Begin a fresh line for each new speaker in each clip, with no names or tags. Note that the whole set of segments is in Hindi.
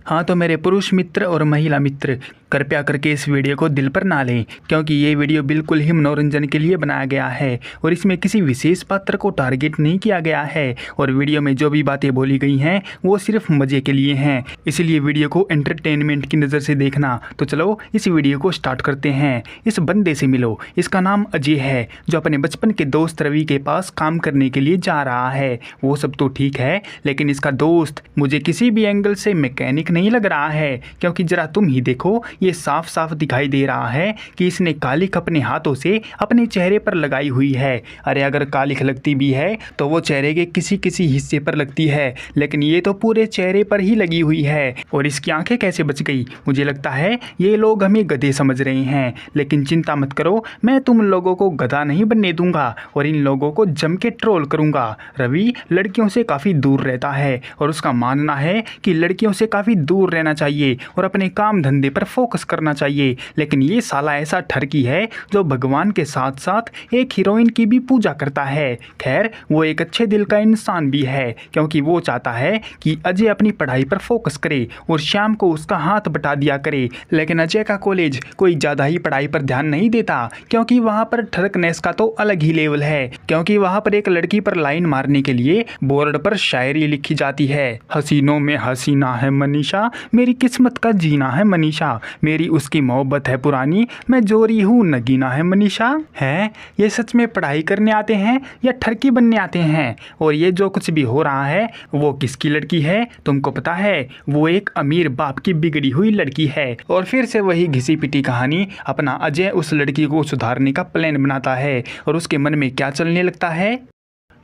हाँ तो मेरे पुरुष मित्र और महिला मित्र, कृपया करके इस वीडियो को दिल पर ना लें, क्योंकि ये वीडियो बिल्कुल ही मनोरंजन के लिए बनाया गया है और इसमें किसी विशेष पात्र को टारगेट नहीं किया गया है और वीडियो में जो भी बातें बोली गई हैं वो सिर्फ मज़े के लिए हैं। इसलिए वीडियो को एंटरटेनमेंट की नज़र से देखना। तो चलो इस वीडियो को स्टार्ट करते हैं। इस बंदे से मिलो, इसका नाम अजय है, जो अपने बचपन के दोस्त रवि के पास काम करने के लिए जा रहा है। वो सब तो ठीक है, लेकिन इसका दोस्त मुझे किसी भी एंगल से मैकेनिक नहीं लग रहा है, क्योंकि जरा तुम ही देखो, ये साफ साफ दिखाई दे रहा है कि इसने कालिख अपने हाथों से अपने चेहरे पर लगाई हुई है। अरे अगर कालिख लगती भी है तो वो चेहरे के किसी किसी हिस्से पर लगती है, लेकिन ये तो पूरे चेहरे पर ही लगी हुई है। और इसकी आंखें कैसे बच गई? मुझे लगता है ये लोग हमें गधे समझ रहे हैं, लेकिन चिंता मत करो, मैं तुम लोगों को गधा नहीं बनने दूंगा और इन लोगों को जम के ट्रोल करूंगा। रवि लड़कियों से काफ़ी दूर रहता है और उसका मानना है कि लड़कियों से काफ़ी दूर रहना चाहिए और अपने काम धंधे पर फोकस करना चाहिए, लेकिन ये साला ऐसा ठरकी है जो भगवान के साथ साथ एक हीरोइन की भी पूजा करता है। खैर वो एक अच्छे दिल का इंसान भी है, क्योंकि वो चाहता है कि अजय अपनी पढ़ाई पर फोकस करे और शाम को उसका हाथ बटा दिया करे। लेकिन अजय का कॉलेज कोई ज़्यादा ही पढ़ाई पर ध्यान नहीं देता, क्योंकि वहाँ पर ठरकनेस का तो अलग ही लेवल है, क्योंकि वहाँ पर एक लड़की पर लाइन मारने के लिए बोर्ड पर शायरी लिखी जाती है। हसीनों में हसीना है मनीषा, मेरी किस्मत का जीना है मनीषा, मेरी उसकी मोहब्बत है पुरानी, मैं जोरी हूँ नगीना है मनीषा। है ये सच में पढ़ाई करने आते हैं या ठरकी बनने आते हैं? और ये जो कुछ भी हो रहा है वो किसकी लड़की है तुमको पता है? वो एक अमीर बाप की बिगड़ी हुई लड़की है। और फिर से वही घिसी पिटी कहानी। अपना अजय उस लड़की को सुधारने का प्लान बनाता है और उसके मन में क्या चलने लगता है?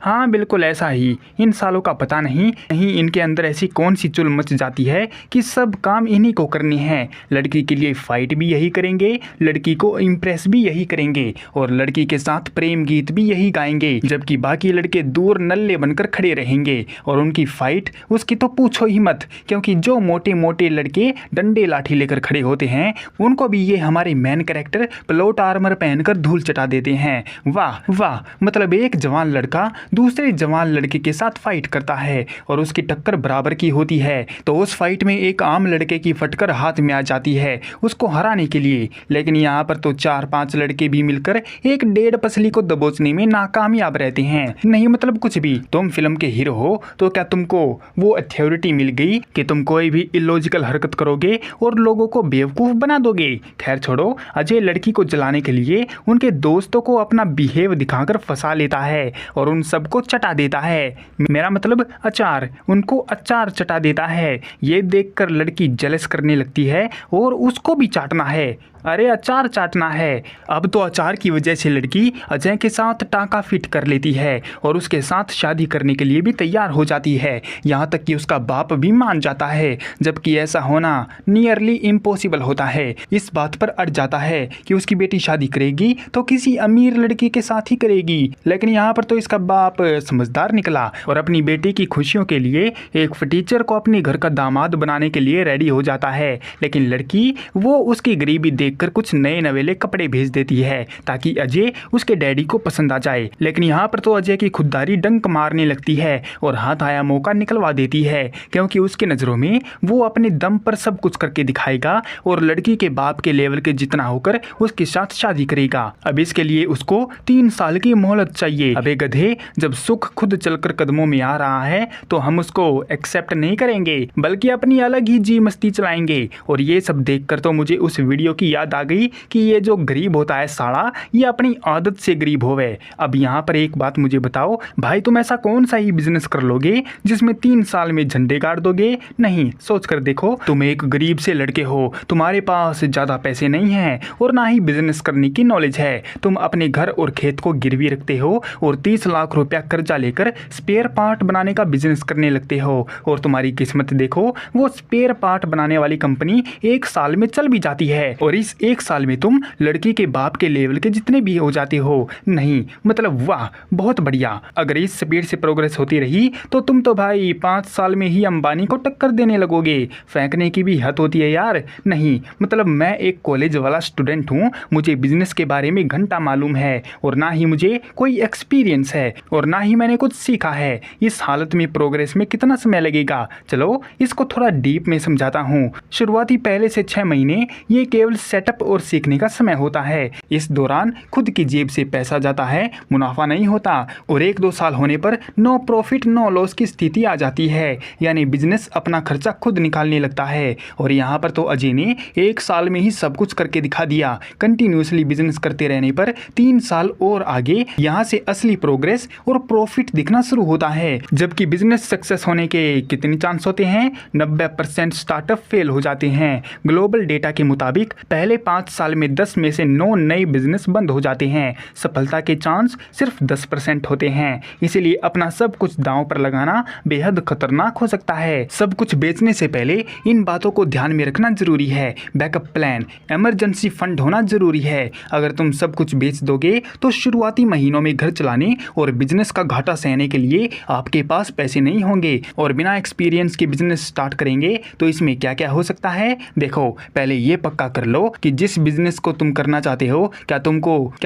हाँ बिल्कुल ऐसा ही। इन सालों का पता नहीं इनके अंदर ऐसी कौन सी चुल मच जाती है कि सब काम इन्हीं को करने हैं। लड़की के लिए फाइट भी यही करेंगे, लड़की को इम्प्रेस भी यही करेंगे और लड़की के साथ प्रेम गीत भी यही गाएंगे, जबकि बाकी लड़के दूर नल्ले बनकर खड़े रहेंगे। और उनकी फाइट उसकी तो पूछो ही मत, क्योंकि जो मोटे मोटे लड़के डंडे लाठी लेकर खड़े होते हैं उनको भी ये हमारे मेन कैरेक्टर प्लॉट आर्मर पहनकर धूल चटा देते हैं। वाह वाह, मतलब एक जवान लड़का दूसरे जवान लड़के के साथ फाइट करता है और उसकी टक्कर बराबर की होती है, तो उस फाइट में एक आम लड़के की फटकर हाथ में आ जाती है उसको हराने के लिए। लेकिन यहाँ पर तो 4-5 लड़के भी मिलकर एक डेढ़ पसली को दबोचने में नाकामयाब रहते हैं। नहीं मतलब कुछ भी, तुम फिल्म के हीरो हो तो क्या तुमको वो अथॉरिटी मिल गई कि तुम कोई भी इलॉजिकल हरकत करोगे और लोगों को बेवकूफ़ बना दोगे? खैर छोड़ो, अजय लड़की को जलाने के लिए उनके दोस्तों को अपना बिहेव दिखाकर फंसा लेता है और उन सब को चटा देता है। मेरा मतलब अचार, उनको अचार चटा देता है। ये देखकर लड़की जलस करने लगती है और उसको भी चाटना है। अरे अचार चाटना है। अब तो अचार की वजह से लड़की अजय के साथ टाँका फिट कर लेती है और उसके साथ शादी करने के लिए भी तैयार हो जाती है। यहाँ तक कि उसका बाप भी मान जाता है, जबकि ऐसा होना नियरली इम्पॉसिबल होता है। इस बात पर अड़ जाता है कि उसकी बेटी शादी करेगी तो किसी अमीर लड़की के साथ ही करेगी। लेकिन यहाँ पर तो इसका बाप समझदार निकला और अपनी बेटी की खुशियों के लिए एक टीचर को अपने घर का दामाद बनाने के लिए रेडी हो जाता है। लेकिन लड़की वो उसकी गरीबी देखकर कुछ नए नवेले कपड़े भेज देती है ताकि अजय उसके डैडी को पसंद आ जाए। लेकिन यहाँ पर तो अजय की खुददारी डंक मारने लगती है और हाथ आया मौका निकलवा देती है, क्योंकि उसकी नज़रों में वो अपने दम पर सब कुछ करके दिखाएगा और लड़की के बाप के लेवल के जितना होकर उसके साथ शादी करेगा। अब इसके लिए उसको 3 साल की मोहलत चाहिए। अबे गधे, जब सुख खुद चलकर कदमों में आ रहा है तो हम उसको एक्सेप्ट नहीं करेंगे, बल्कि अपनी अलग ही जी मस्ती चलाएंगे। और ये सब देखकर तो मुझे उस वीडियो की याद आ गई कि ये जो गरीब होता है साला, ये अपनी आदत से गरीब होवे। अब यहाँ पर एक बात मुझे बताओ भाई, तुम ऐसा कौन सा ही बिजनेस कर लोगे जिसमें 3 साल में झंडे गाड़ दोगे? नहीं, सोच कर देखो, तुम एक गरीब से लड़के हो, तुम्हारे पास ज़्यादा पैसे नहीं हैं और ना ही बिजनेस करने की नॉलेज है। तुम अपने घर और खेत को गिरवी रखते हो और 30 लाख रुपया कर्जा लेकर स्पेयर पार्ट बनाने का बिजनेस करने लगते हो। और तुम्हारी किस्मत देखो, वो स्पेयर पार्ट बनाने वाली कंपनी 1 साल में चल भी जाती है और इस बस 1 साल में तुम लड़की के बाप के लेवल के जितने भी हो जाते हो। नहीं मतलब वाह, बहुत बढ़िया। अगर इस स्पीड से प्रोग्रेस होती रही तो तुम तो भाई 5 साल में ही अंबानी को टक्कर देने लगोगे। फेंकने की भी हद होती है यार। नहीं मतलब मैं एक कॉलेज वाला स्टूडेंट हूँ, मुझे बिजनेस के बारे में घंटा मालूम है और ना ही मुझे कोई एक्सपीरियंस है और ना ही मैंने कुछ सीखा है। इस हालत में प्रोग्रेस में कितना समय लगेगा? चलो इसको थोड़ा डीप में समझाता हूँ। शुरुआती पहले से 6 महीने ये केवल सेटअप और सीखने का समय होता है। इस दौरान खुद की जेब से पैसा जाता है, मुनाफा नहीं होता और 1-2 साल होने पर नो प्रॉफिट नो लॉस की स्थिति आ जाती है, यानी बिजनेस अपना खर्चा खुद निकालने लगता है। और यहाँ पर तो अजय ने 1 साल में ही सब कुछ करके दिखा दिया। कंटिन्यूसली बिजनेस करते रहने पर 3 साल और आगे यहाँ से असली प्रोग्रेस और प्रॉफिट दिखना शुरू होता है। जबकि बिजनेस सक्सेस होने के कितने चांस होते हैं? 90% स्टार्टअप फेल हो जाते हैं। ग्लोबल डेटा के मुताबिक पहले 5 साल में 10 में से 9 नए बिजनेस बंद हो जाते हैं। सफलता के चांस सिर्फ 10% होते हैं। इसीलिए अपना सब कुछ दांव पर लगाना बेहद खतरनाक हो सकता है। सब कुछ बेचने से पहले इन बातों को ध्यान में रखना जरूरी है। बैकअप प्लान, इमरजेंसी फंड होना जरूरी है। अगर तुम सब कुछ बेच दोगे तो शुरुआती महीनों में घर चलाने और बिजनेस का घाटा सहने के लिए आपके पास पैसे नहीं होंगे और बिना एक्सपीरियंस के बिजनेस स्टार्ट करेंगे तो इसमें क्या क्या हो सकता है? देखो पहले ये पक्का कर लो कि जिस बिजनेस को तुम करना चाहते हो क्या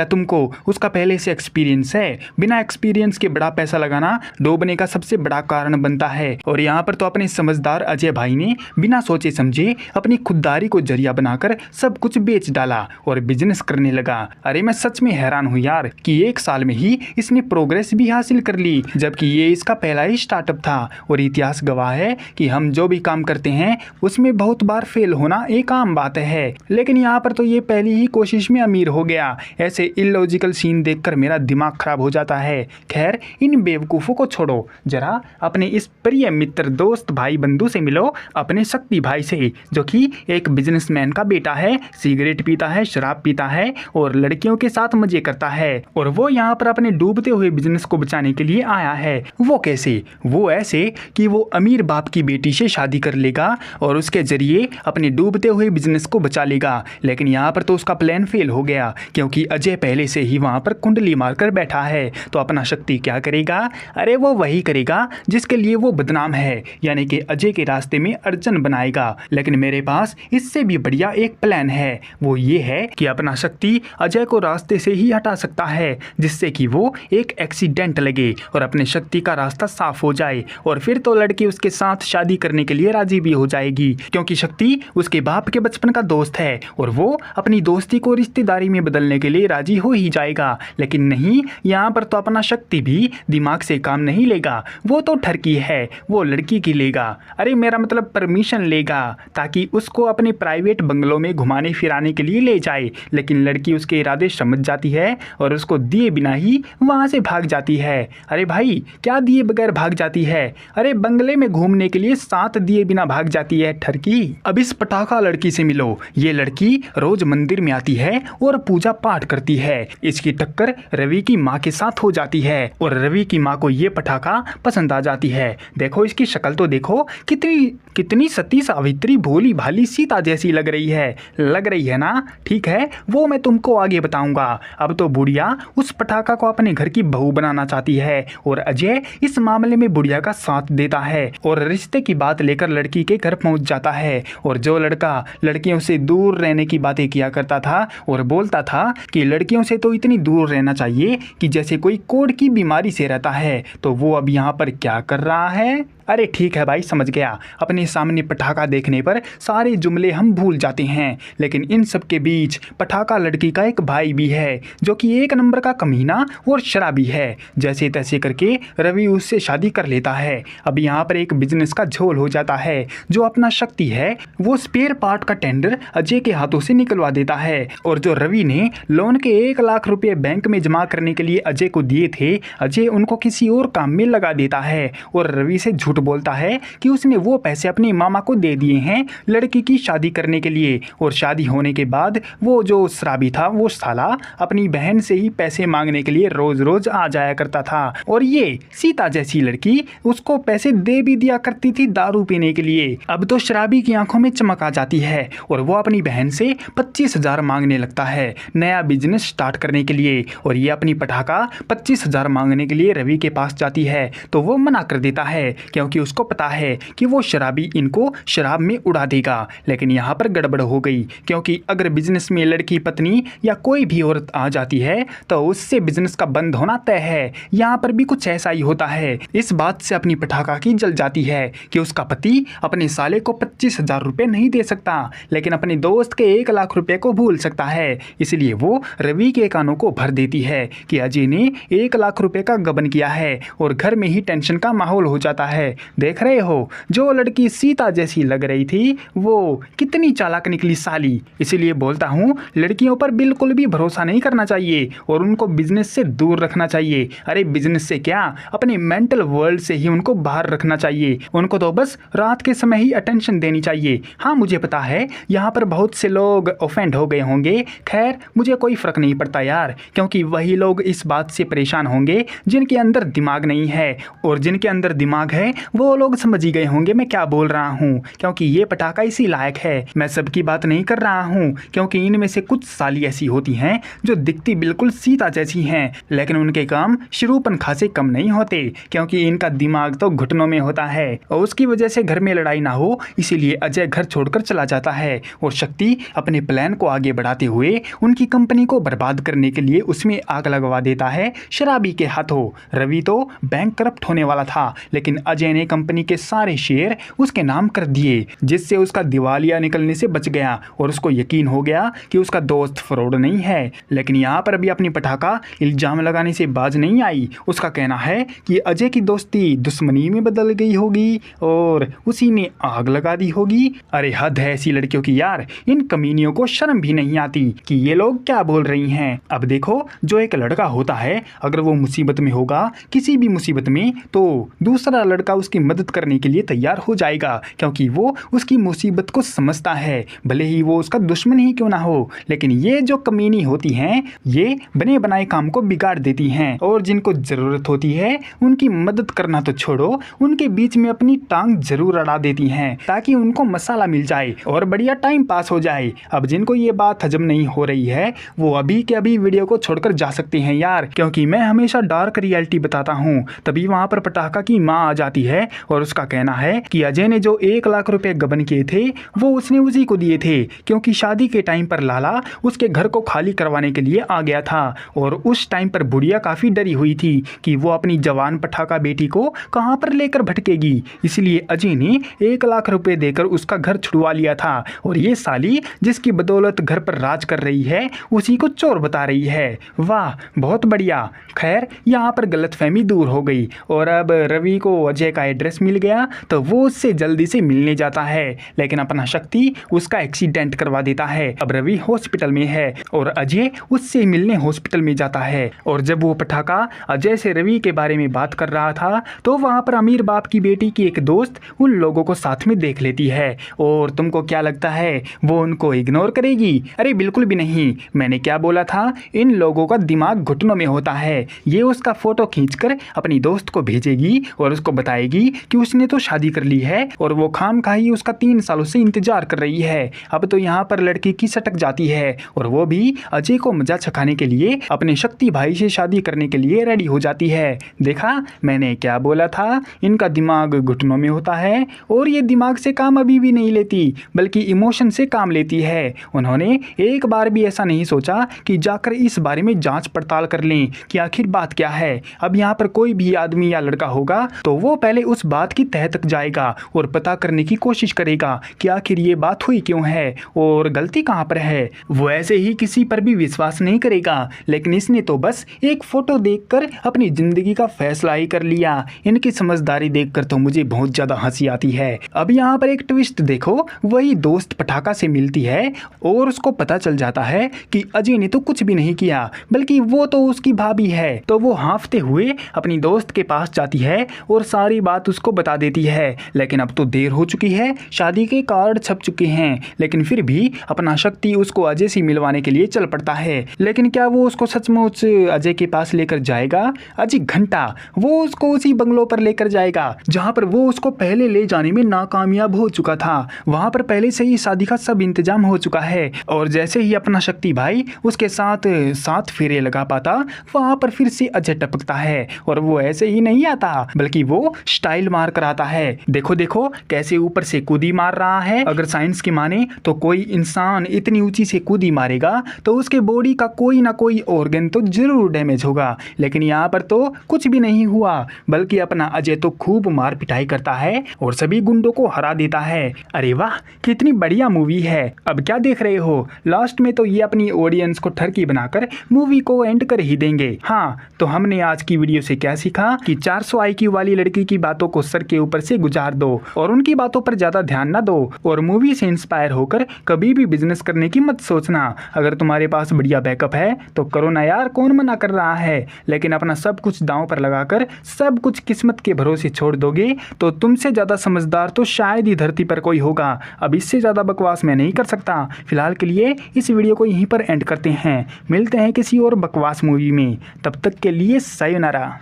तुमको उसका पहले से एक्सपीरियंस है। बिना एक्सपीरियंस के बड़ा पैसा लगाना डूबने का सबसे बड़ा कारण बनता है। और यहाँ पर तो अपने समझदार अजय भाई ने बिना सोचे समझे अपनी खुददारी को जरिया बनाकर सब कुछ बेच डाला और बिजनेस करने लगा। अरे मैं सच में हैरान हूँ यार कि 1 साल में ही इसने प्रोग्रेस भी हासिल कर ली, जबकि ये इसका पहला ही स्टार्टअप था। और इतिहास गवाह है कि हम जो भी काम करते हैं उसमें बहुत बार फेल होना एक आम बात है। लेकिन यहाँ पर तो ये पहली ही कोशिश में अमीर हो गया। ऐसे इलॉजिकल सीन देखकर मेरा दिमाग खराब हो जाता है। खैर इन बेवकूफ़ों को छोड़ो, जरा अपने इस प्रिय मित्र दोस्त भाई बंधु से मिलो, अपने शक्ति भाई से, जो कि एक बिजनेसमैन का बेटा है, सिगरेट पीता है, शराब पीता है और लड़कियों के साथ मजे करता है। और वो यहाँ पर अपने डूबते हुए बिजनेस को बचाने के लिए आया है। वो कैसे? वो ऐसे कि वो अमीर बाप की बेटी से शादी कर लेगा और उसके जरिए अपने डूबते हुए बिजनेस को बचा लेगा। लेकिन यहाँ पर तो उसका प्लान फेल हो गया क्योंकि अजय पहले से ही वहाँ पर कुंडली मारकर बैठा है। तो अपना शक्ति क्या करेगा? अरे वो वही करेगा जिसके लिए वो बदनाम है, यानी कि अजय के रास्ते में अर्जुन बनाएगा। लेकिन मेरे पास इससे भी बढ़िया एक प्लान है। वो ये है कि अपना शक्ति अजय को रास्ते से ही हटा सकता है, जिससे कि वो एक एक्सीडेंट लगे और अपने शक्ति का रास्ता साफ हो जाए। और फिर तो लड़की उसके साथ शादी करने के लिए राजी भी हो जाएगी क्योंकि शक्ति उसके बाप के बचपन का दोस्त है और वो अपनी दोस्ती को रिश्तेदारी में बदलने के लिए राजी हो ही जाएगा। लेकिन नहीं, यहाँ पर तो अपना शक्ति भी दिमाग से काम नहीं लेगा। वो तो ठरकी है, वो लड़की की लेगा। अरे मेरा मतलब परमिशन लेगा ताकि उसको अपने प्राइवेट बंगलों में घुमाने फिराने के लिए ले जाए। लेकिन लड़की उसके इरादे समझ जाती है और उसको दिए बिना ही वहाँ से भाग जाती है। अरे भाई क्या दिए बगैर भाग जाती है? अरे बंगले में घूमने के लिए 7 दिए बिना भाग जाती है ठरकी। अब इस पटाखा लड़की से मिलो। ये लड़की रोज मंदिर में आती है और पूजा पाठ करती है। इसकी टक्कर रवि की माँ के साथ हो जाती है और रवि की माँ को ये पटाखा पसंद आ जाती है। देखो इसकी शक्ल तो देखो, कितनी सती सावित्री भोली भाली सीता जैसी लग रही है ना? ठीक है, वो मैं तुमको आगे बताऊंगा। अब तो बुढ़िया उस पटाखा को अपने घर की बहू बनाना चाहती है और अजय इस मामले में बुढ़िया का साथ देता है और रिश्ते की बात लेकर लड़की के घर पहुंच जाता है। और जो लड़का लड़कियों से दूर रहने की बातें किया करता था और बोलता था कि लड़कियों से तो इतनी दूर रहना चाहिए कि जैसे कोई कोढ़ की बीमारी से रहता है, तो वो अब यहाँ पर क्या कर रहा है? अरे ठीक है भाई, समझ गया। अपने सामने पटाखा देखने पर सारे जुमले हम भूल जाते हैं, लेकिन इन सब के बीच पटाखा लड़की का एक भाई भी है जो कि 1 नंबर का कमीना और शराबी है। जैसे तैसे करके रवि उससे शादी कर लेता है। अब यहाँ पर एक बिजनेस का झोल हो जाता है। जो अपना शक्ति है वो स्पेयर पार्ट का टेंडर अजय के हाथों से निकलवा देता है और जो रवि ने लोन के 1 लाख रुपए बैंक में जमा करने के लिए अजय को दिए थे, अजय उनको किसी और काम में लगा देता है और रवि से झूठ झूठ बोलता है कि उसने वो पैसे अपने मामा को दे दिए हैं लड़की की शादी करने के लिए, और शादी होने के बाद वो जो शराबी था वो साला अपनी बहन से ही पैसे मांगने के लिए रोज रोज आ जाया करता था, और ये सीता जैसी लड़की उसको पैसे दे भी दिया करती थी दारू पीने के लिए। अब तो शराबी की आंखों में चमक आ जाती है और वो अपनी बहन से 25,000 मांगने लगता है नया बिजनेस स्टार्ट करने के लिए, और ये अपनी पटाखा 25,000 मांगने के लिए रवि के पास जाती है तो वो मना कर देता है क्योंकि उसको पता है कि वो शराबी इनको शराब में उड़ा देगा। लेकिन यहाँ पर गड़बड़ हो गई, क्योंकि अगर बिजनेस में लड़की पत्नी या कोई भी औरत आ जाती है तो उससे बिजनेस का बंद होना तय है। यहाँ पर भी कुछ ऐसा ही होता है। इस बात से अपनी पटाखा की जल जाती है कि उसका पति अपने साले को 25,000 रुपये नहीं दे सकता, लेकिन अपने दोस्त के 1 लाख रुपए को भूल सकता है। इसलिए वो रवि के कानों को भर देती है कि अजय ने 1 लाख रुपए का गबन किया है, और घर में ही टेंशन का माहौल हो जाता है। देख रहे हो जो लड़की सीता जैसी लग रही थी वो कितनी चालाक निकली साली। इसीलिए बोलता हूँ लड़कियों पर बिल्कुल भी भरोसा नहीं करना चाहिए और उनको बिजनेस से दूर रखना चाहिए। अरे बिजनेस से क्या, अपने मेंटल वर्ल्ड से ही उनको बाहर रखना चाहिए। उनको तो बस रात के समय ही अटेंशन देनी चाहिए। हाँ मुझे पता है यहाँ पर बहुत से लोग ऑफेंड हो गए होंगे, खैर मुझे कोई फर्क नहीं पड़ता यार, क्योंकि वही लोग इस बात से परेशान होंगे जिनके अंदर दिमाग नहीं है, और जिनके अंदर दिमाग है वो लोग समझ ही गए होंगे मैं क्या बोल रहा हूँ, क्योंकि ये पटाखा इसी लायक है। मैं सबकी बात नहीं कर रहा हूँ, क्योंकि इनमें से कुछ साली ऐसी होती हैं जो दिखती बिल्कुल सीता जैसी हैं, लेकिन उनके काम शिरूपनखा से कम नहीं होते, क्योंकि इनका दिमाग तो घुटनों में होता है, और उसकी वजह से घर में लड़ाई ना हो इसीलिए अजय घर छोड़कर चला जाता है, और शक्ति अपने प्लान को आगे बढ़ाते हुए उनकी कंपनी को बर्बाद करने के लिए उसमें आग लगवा देता है शराबी के हाथों। रवि तो बैंक करप्ट होने वाला था, लेकिन अजय ने कंपनी के सारे शेयर उसके नाम कर दिए, जिससे उसका दिवालिया निकलने से बच गया, और उसको यकीन हो गया कि उसका दोस्त फ्रॉड नहीं है। लेकिन यहाँ पर भी अपनी पटाखा इल्जाम लगाने से बाज नहीं आई। उसका कहना है कि अजय की दोस्ती दुश्मनी में बदल गई होगी और उसी ने आग लगा दी होगी। अरे हद है ऐसी लड़कियों की यार, इन कमीनियों को शर्म भी नहीं आती कि ये लोग क्या बोल रही हैं। अब देखो जो एक लड़का होता है अगर वो मुसीबत में होगा किसी भी मुसीबत में, तो दूसरा लड़का उसकी मदद करने के लिए तैयार हो जाएगा, क्योंकि वो उसकी मुसीबत को समझता है, भले ही वो उसका दुश्मन ही क्यों ना हो। लेकिन ये जो कमीनी होती हैं ये बने बनाए काम को बिगाड़ देती हैं, और जिनको जरूरत होती है उनकी मदद करना तो छोड़ो, उनके बीच में अपनी टांग जरूर अड़ा देती हैं ताकि उनको मसाला मिल जाए और बढ़िया टाइम पास हो जाए। अब जिनको ये बात हजम नहीं हो रही है वो अभी के अभी वीडियो को छोड़कर जा सकते हैं यार, क्योंकि मैं हमेशा डार्क रियलिटी बताता हूँ। तभी वहाँ पर पटाखा की माँ आ जाती है और उसका कहना है कि अजय ने जो 1 लाख रुपए गबन किए थे वो उसने उसी को दिए थे, क्योंकि शादी के टाइम पर लाला उसके घर को खाली करवाने के लिए आ गया था, और उस टाइम पर बुढ़िया काफी डरी हुई थी कि वो अपनी जवान पटाखा बेटी को कहाँ पर लेकर भटकेगी। इसलिए अजय ने 1 लाख रुपए देकर उसका घर छुड़वा लिया था, और ये साली जिसकी बदौलत घर पर राज कर रही है उसी को चोर बता रही है। वाह बहुत बढ़िया। खैर यहाँ पर गलतफहमी दूर हो गई, और अब रवि को अजय का एड्रेस मिल गया तो वो उससे जल्दी से मिलने जाता है, लेकिन अपना शक्ति उसका एक्सीडेंट करवा देता है। अब रवि हॉस्पिटल में है और अजय उससे मिलने हॉस्पिटल में जाता है, और जब वो पटाखा अजय से रवि के बारे में बात कर रहा था तो वहाँ पर अमीर बाप की बेटी की एक दोस्त उन लोगों को साथ में देख लेती है, और तुमको क्या लगता है वो उनको इग्नोर करेगी? अरे बिल्कुल भी नहीं। मैंने क्या बोला था, इन लोगों का दिमाग घुटनों में होता है। ये उसका फोटो खींचकर अपनी दोस्त को भेजेगी और उसको बताएगी कि उसने तो शादी कर ली है और वो खामखाही उसका 3 सालों से इंतजार कर रही है। अब तो यहाँ पर लड़की की सटक जाती है और वो भी अजय को मजा चखाने के लिए अपने शक्ति भाई से शादी करने के लिए रेडी हो जाती है। देखा मैंने क्या बोला था, इनका दिमाग घुटनों में होता है, और ये दिमाग से काम अभी भी नहीं लेती बल्कि इमोशन से काम लेती है। उन्होंने एक बार भी ऐसा नहीं सोचा कि जाकर इस बारे में जांच पड़ताल कर लें कि आखिर बात क्या है। अब यहाँ पर कोई भी आदमी या लड़का होगा तो वो पहले उस बात की तह तक जाएगा और पता करने की कोशिश करेगा कि आखिर ये बात हुई क्यों है और गलती कहाँ पर है। वो ऐसे ही किसी पर भी विश्वास नहीं करेगा, लेकिन इसने तो बस एक फोटो देखकर अपनी जिंदगी का फैसला ही कर लिया। इनकी समझदारी देखकर तो मुझे बहुत ज्यादा हंसी आती है। अब यहाँ पर एक ट्विस्ट देखो, वही दोस्त पटाखा से मिलती है और उसको पता चल जाता है कि अजय ने तो कुछ भी नहीं किया बल्कि वो तो उसकी भाभी है। तो वो हाँफते हुए अपनी दोस्त के पास जाती है और सारी बात उसको बता देती है। लेकिन अब तो देर हो चुकी है, शादी के कार्ड छप चुके हैं, लेकिन फिर भी अपना शक्ति उसको अजय से मिलवाने के लिए चल पड़ता है। लेकिन क्या वो उसको सचमुच अजय के पास लेकर जाएगा? अजय घंटा वो उसको उसी बंगलों पर लेकर जाएगा जहां पर वो उसको पहले ले जाने में नाकामयाब हो चुका था। वहां पर पहले से ही शादी का सब इंतजाम हो चुका है और जैसे ही अपना शक्ति भाई उसके साथ 7 फेरे लगा पाता, वहां पर फिर से अजय टपकता है और वो ऐसे ही नहीं आता बल्कि वो स्टाइल मार कर आता है। देखो देखो कैसे ऊपर से कूदी मार रहा है। अगर साइंस की माने तो कोई इंसान इतनी ऊंची से कूदी मारेगा तो उसके बॉडी का कोई ना कोई ऑर्गन तो जरूर डैमेज होगा, लेकिन यहाँ पर तो कुछ भी नहीं हुआ बल्कि अपना अजय तो खूब मार पिटाई करता है और सभी गुंडों को हरा देता है। अरे वाह, कितनी बढ़िया मूवी है। अब क्या देख रहे हो, लास्ट में तो ये अपनी ऑडियंस को ठरकी बनाकर मूवी को एंड कर ही देंगे। हाँ, तो हमने आज की वीडियो से क्या सीखा कि 400 IQ वाली लड़की की बातों को सर के ऊपर से गुजार दो और उनकी बातों पर ज्यादा ध्यान ना दो और मूवी से इंस्पायर होकर कभी भी बिजनेस करने की मत सोचना। अगर तुम्हारे पास बढ़िया बैकअप है तो करो ना यार, कौन मना कर रहा है, लेकिन अपना सब कुछ दांव पर लगाकर सब कुछ किस्मत के भरोसे छोड़ दोगे तो तुमसे ज्यादा समझदार तो शायद ही धरती पर कोई होगा। अब इससे ज्यादा बकवास मैं नहीं कर सकता। फिलहाल के लिए इस वीडियो को यहीं पर एंड करते हैं, मिलते हैं किसी और बकवास मूवी में, तब तक के लिए सायोनारा।